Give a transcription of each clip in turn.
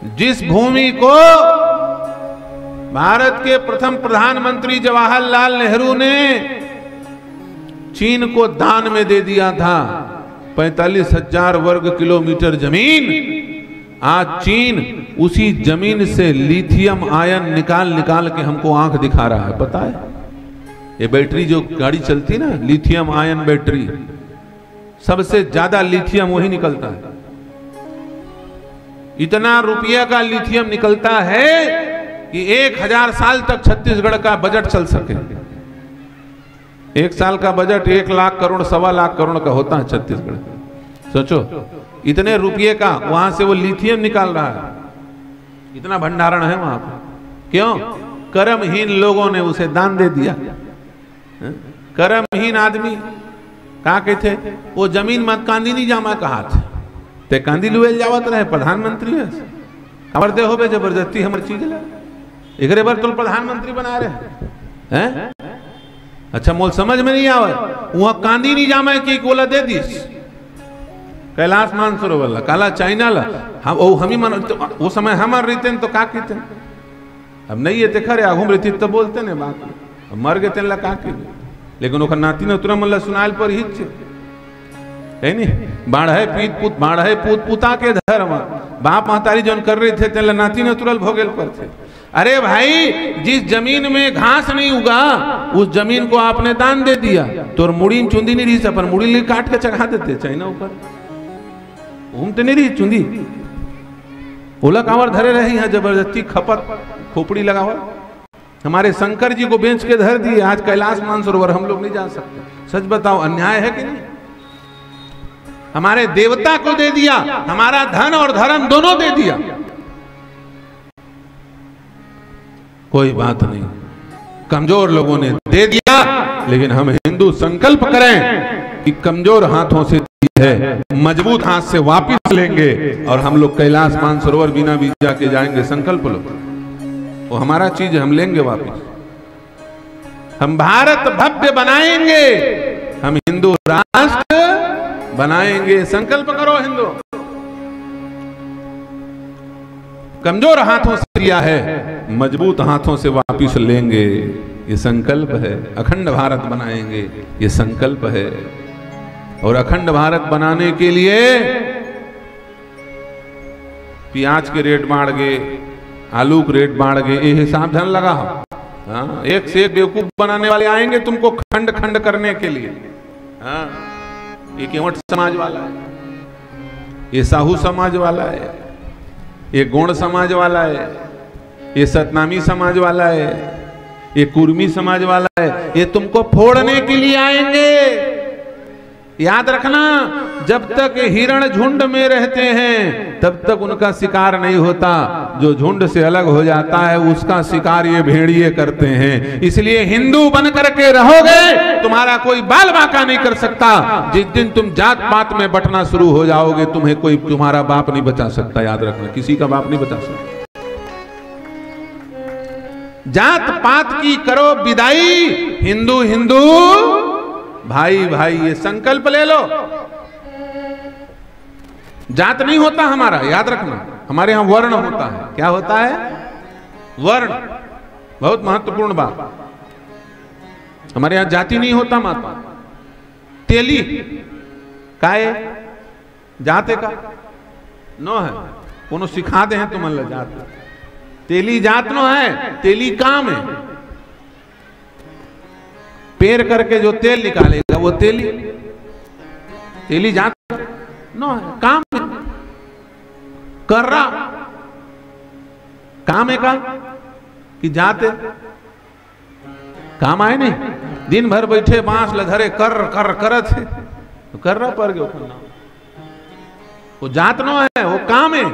जिस भूमि को भारत के प्रथम प्रधानमंत्री जवाहरलाल नेहरू ने चीन को दान में दे दिया था, 45,000 वर्ग किलोमीटर जमीन, आज चीन उसी जमीन से लिथियम आयन निकाल निकाल के हमको आंख दिखा रहा है। पता है ये बैटरी जो गाड़ी चलती ना, लिथियम आयन बैटरी, सबसे ज्यादा लिथियम वही निकलता है। इतना रुपया का लिथियम निकलता है कि 1000 साल तक छत्तीसगढ़ का बजट चल सके। 1 साल का बजट 1 लाख करोड़ 1.25 लाख करोड़ का होता है छत्तीसगढ़। सोचो इतने रुपये का वहां से वो लिथियम निकाल रहा है, इतना भंडारण है वहां पर। क्यों? कर्महीन लोगों ने उसे दान दे दिया। कर्महीन आदमी कहा कहते वो जमीन मत कांदी नहीं जामा कहा थे, ते कांदी लुएल जावत रहे प्रधानमंत्री है खबर दे हो बे जबरदस्ती हमर चीज ला एकरे बार तुम प्रधानमंत्री बना रहे हैं। अच्छा मोल समझ में नहीं आवे, वहां कांदी नहीं जामा कि कोला दे दीस कैलाश मानसरोवर ला काला चाइना ला हम ही मन वो समय हमार रहते तो का कहते अब नहीं है देखा रे आघुम रहती तो बोलते ने बात मर गए तेन ला का के, लेकिन ओकर नाती ने उतरा मन सुनाइल पर हित है नहीं बाढ़े पीत पुत बाढ़े पूत पुता के धर्म बाप महतारी जौन कर रहे थे तेन ला नाती ने तुरल भोगेल पर थे। अरे भाई जिस जमीन में घास नहीं उगा उस जमीन को आपने दान दे दिया, तो मुड़ी चुंदी नहीं रही पर मुड़ी काट के चढ़ा देते चाइना ऊपर घूमते नहीं रही चुंदी ओला कांवर धरे रही है जबरदस्ती खपत खोपड़ी लगावा। हमारे शंकर जी को बेच के धर दिए, आज कैलाश मानसरोवर हम लोग नहीं जा सकते। सच बताओ अन्याय है कि नहीं? हमारे देवता को दे दिया, हमारा धन और धर्म दोनों दे दिया। कोई बात नहीं, कमजोर लोगों ने दे दिया, लेकिन हम हिंदू संकल्प करें कि कमजोर हाथों से है मजबूत हाथ से वापस लेंगे और हम लोग कैलाश मानसरोवर बिना वीजा के जाएंगे। संकल्प लो, वो हमारा चीज हम लेंगे वापस। हम भारत भव्य बनाएंगे, हम हिंदू राष्ट्र बनाएंगे। संकल्प करो हिंदू। कमजोर हाथों से लिया है, मजबूत हाथों से वापस लेंगे, ये संकल्प है। अखंड भारत बनाएंगे, ये संकल्प है। और अखंड भारत बनाने के लिए प्याज के रेट बढ़ गए, आलू के रेट बढ़ गए, ये हिसाब धन लगा। हाँ, एक से एक बेवकूफ बनाने वाले आएंगे तुमको खंड खंड करने के लिए। हाँ, ये केवट समाज वाला है, ये साहू समाज वाला है, ये गोंड समाज वाला है, ये सतनामी समाज वाला है, ये कुर्मी समाज वाला है। ये तुमको फोड़ने के लिए आएंगे। याद रखना, जब तक हिरण झुंड में रहते हैं तब तक उनका शिकार नहीं होता। जो झुंड से अलग हो जाता है उसका शिकार ये भेड़िए करते हैं। इसलिए हिंदू बन करके रहोगे, तुम्हारा कोई बाल बाका नहीं कर सकता। जिस दिन तुम जात पात में बंटना शुरू हो जाओगे, तुम्हें कोई तुम्हारा बाप नहीं बचा सकता। याद रखना, किसी का बाप नहीं बचा सकता। जात पात की करो विदाई, हिंदू हिंदू भाई भाई, ये संकल्प ले लो। जात नहीं होता हमारा, याद रखना। हमारे यहां वर्ण होता है। क्या होता है? वर्ण, बहुत महत्वपूर्ण बात। हमारे यहां जाति नहीं होता माता। तेली काए जाते का नो है, कोनो सिखा दे हैं तुम अल्लाह जात। तेली जात नो है, तेली काम है। पेर करके जो तेल निकालेगा वो तेली, तेली जात नो है, काम है। कर्रा काम है का कि जाते काम आए नहीं। दिन भर बैठे बांस लधरे कर कर करत है तो कर्रा पर गयो, वो जात नो है, वो काम है।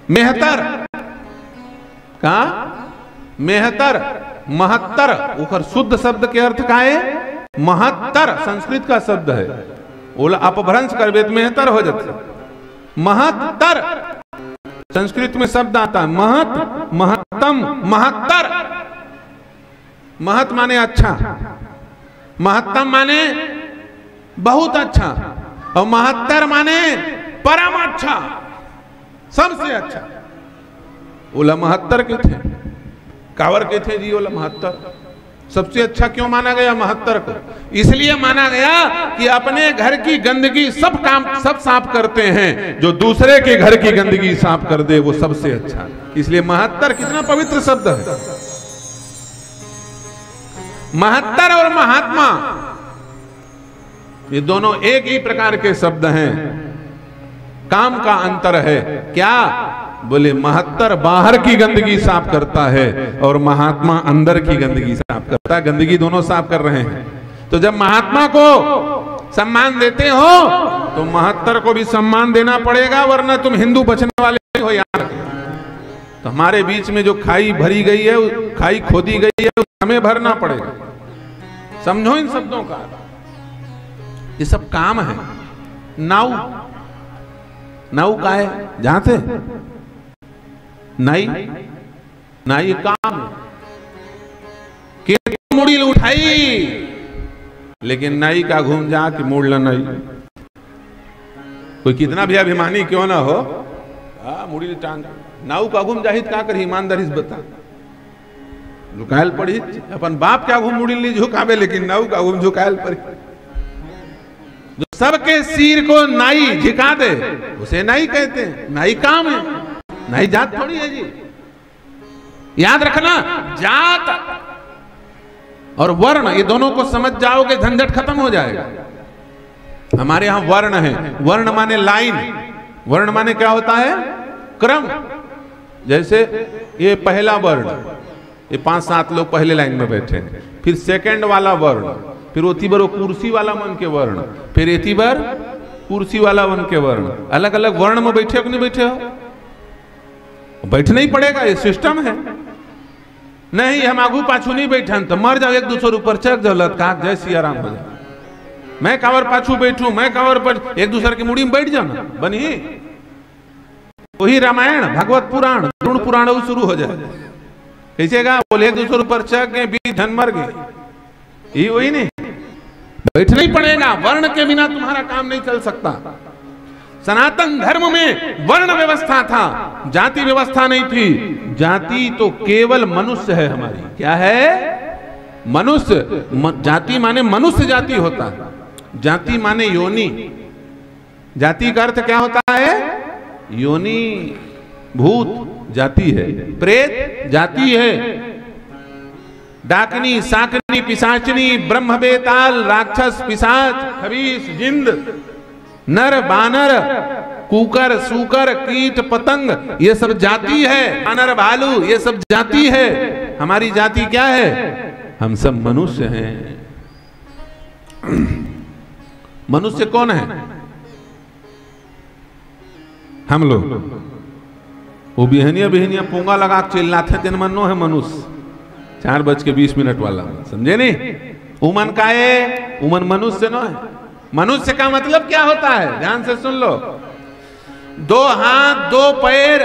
मेहतर का मेहतर महत्तर, उखर शुद्ध शब्द के अर्थ का है महत्तर, संस्कृत का शब्द है। ओला अपभ्रंश करबे तो मेहतर हो जाते। महत्तर संस्कृत में शब्द आता है, महत महत्तम महत्तर। महत माने अच्छा, महत्तम माने बहुत अच्छा, और महत्तर माने परम अच्छा, सबसे अच्छा। ओला 72 के थे, कावर के थे जी ओला 72। सबसे अच्छा क्यों माना गया 72 को? इसलिए माना गया कि अपने घर की गंदगी सब साफ करते हैं, जो दूसरे के घर की गंदगी साफ कर दे वो सबसे अच्छा। इसलिए 72 कितना पवित्र शब्द है। 72 और महात्मा ये दोनों एक ही प्रकार के शब्द हैं, काम का अंतर है। क्या बोले? 72 बाहर की गंदगी साफ करता है और महात्मा अंदर की गंदगी साफ करता है। गंदगी दोनों साफ कर रहे हैं। तो जब महात्मा को सम्मान देते हो तो 72 को भी सम्मान देना पड़ेगा, वरना तुम हिंदू बचने वाले नहीं हो यार। तो हमारे बीच में जो खाई भरी गई है, खाई खोदी गई है, हमें भरना पड़ेगा। समझो इन शब्दों का, ये सब काम है। नाव, नाव का है जहां से नाई, नाई काम के मुड़ी उठाई, लेकिन नाई का घूम जा कि मोड़ ला नाई। कोई कितना भी अभिमानी क्यों ना हो, मुड़ी टांग नाऊ का घूम जाहिद का कर ईमानदारी से बता। झुकायल पड़ी अपन बाप क्या घूम मुड़ी ली झुकावे, लेकिन नाऊ का घूम झुकायल पड़ी। जो सबके सिर को नाई झुका दे उसे नाई कहते हैं। नाई काम है, नाई जात थोड़ी है जी। याद रखना, जात और वर्ण ये दोनों को समझ जाओगे झंझट खत्म हो जाएगा। हमारे यहां वर्ण है, वर्ण माने लाइन, वर्ण माने क्या होता है? क्रम। जैसे ये पहला वर्ण, ये 5-7 लोग पहले लाइन में बैठे हैं, फिर सेकंड वाला वर्ण, फिर ओती बर कुर्सी वाला मन के वर्ण, फिर एती बर कुर्सी वाला मन के वर्ण। अलग अलग वर्ण में बैठे हो कि नहीं बैठे हो? बैठना ही पड़ेगा, ये सिस्टम है। नहीं हम आगू पाछू नहीं बैठे तो मर जाओ, एक दूसरे ऊपर चढ़ जाओ, लतका जय सिया राम हो जाए। मैं कावर पाछू बैठू, मैं कावर पर एक दूसरे की मुड़ी में बैठ जाओ ना, बनी वही रामायण भगवत पुराण द्रोण पुराण शुरू हो जाए। कैसे गा? बोले एक दूसरे ऊपर चढ़ गए, 20 जन मर गए। ये वही नहीं, बैठना ही पड़ेगा। वर्ण के बिना तुम्हारा काम नहीं चल सकता। सनातन धर्म में वर्ण व्यवस्था था, जाति व्यवस्था नहीं थी। जाति तो केवल मनुष्य है हमारी। क्या है? मनुष्य। जाति माने मनुष्य जाति होता है। जाति माने योनि। जाति का अर्थ क्या होता है? योनि। भूत जाति है, प्रेत जाति है, डाकनी, साकनी, पिशाचनी, ब्रह्म बेताल, राक्षस, पिशाच, खबीस, जिंद, नर, बानर, कुकर, सूकर, कीट, पतंग, ये सब जाति है। बानर, भालू, ये सब जाति है। हमारी जाति क्या है? हम सब मनुष्य हैं। मनुष्य कौन है? हम लोग। वो बिहनिया बिहनिया पोंगा लगा चिल्लाते दिन मनो है मनुष्य। 4:20 वाला, समझे नहीं? उमन का है, उमन मनुष्य न है। मनुष्य का मतलब क्या होता है? ध्यान से सुन लो। 2 हाथ, 2 पैर,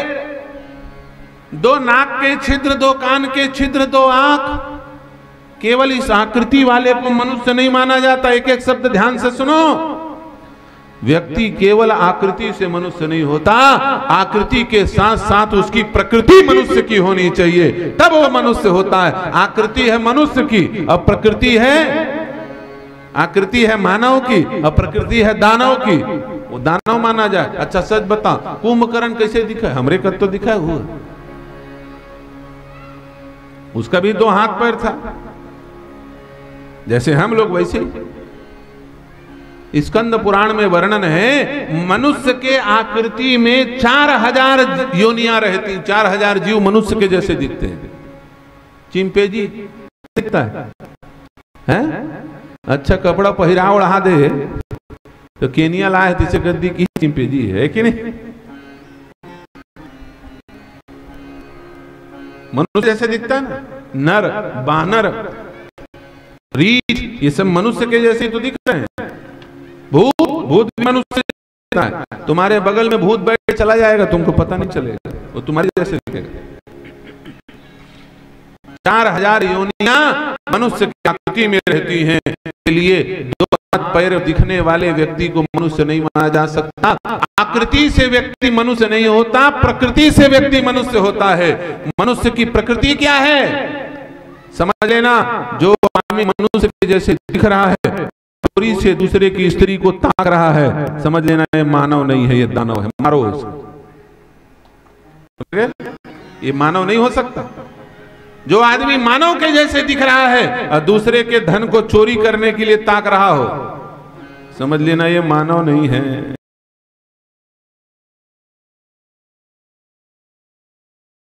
2 नाक के छिद्र, 2 कान के छिद्र, 2 आंख। केवल इस आकृति वाले को मनुष्य नहीं माना जाता। एक एक शब्द ध्यान से सुनो। व्यक्ति केवल आकृति से मनुष्य नहीं होता, आकृति के साथ साथ उसकी प्रकृति मनुष्य की होनी चाहिए, तब वो मनुष्य होता है। आकृति है मनुष्य की और प्रकृति है, आकृति है मानव की और प्रकृति है दानव की। वो दानव माना जाए। अच्छा सच बता, कुंभकर्ण कैसे दिखा? हमरे कद तो दिखा हुआ, उसका भी 2 हाथ पैर था जैसे हम लोग वैसे। स्कंद पुराण में वर्णन है, मनुष्य के आकृति में 4000 योनियां रहती, 4000 जीव मनुष्य के जैसे दिखते हैं। चिंपैंजी दिखता है? अच्छा कपड़ा पहिरा उड़ा दे तो केनिया लाए तिसे गद्दी की चिंपैंजी है कि नहीं? मनुष्य जैसे दिखता है ना। नर, बानर, रीछ, ये सब मनुष्य के जैसे तो दिख रहे हैं। भूत, भूत भी मनुष्य जैसा है। तुम्हारे बगल में भूत बैठ चला जाएगा, तुमको पता नहीं चलेगा, वो तुम्हारे जैसे दिखेगा। 4000 योनियां मनुष्य की आकृति में रहती हैं। इसलिए 2 हाथ पैर दिखने वाले व्यक्ति को मनुष्य नहीं माना जा सकता। आकृति से व्यक्ति मनुष्य नहीं होता, प्रकृति से व्यक्ति मनुष्य होता है। मनुष्य की प्रकृति क्या है समझ लेना। जो आदमी मनुष्य के जैसे दिख रहा है, चोरी से दूसरे की स्त्री को ताक रहा है, समझ लेना ये मानव नहीं है, ये दानव है। मारो इसको, ये मानव नहीं हो सकता। जो आदमी मानव के जैसे दिख रहा है और दूसरे के धन को चोरी करने के लिए ताक रहा हो, समझ लेना ये मानव नहीं है।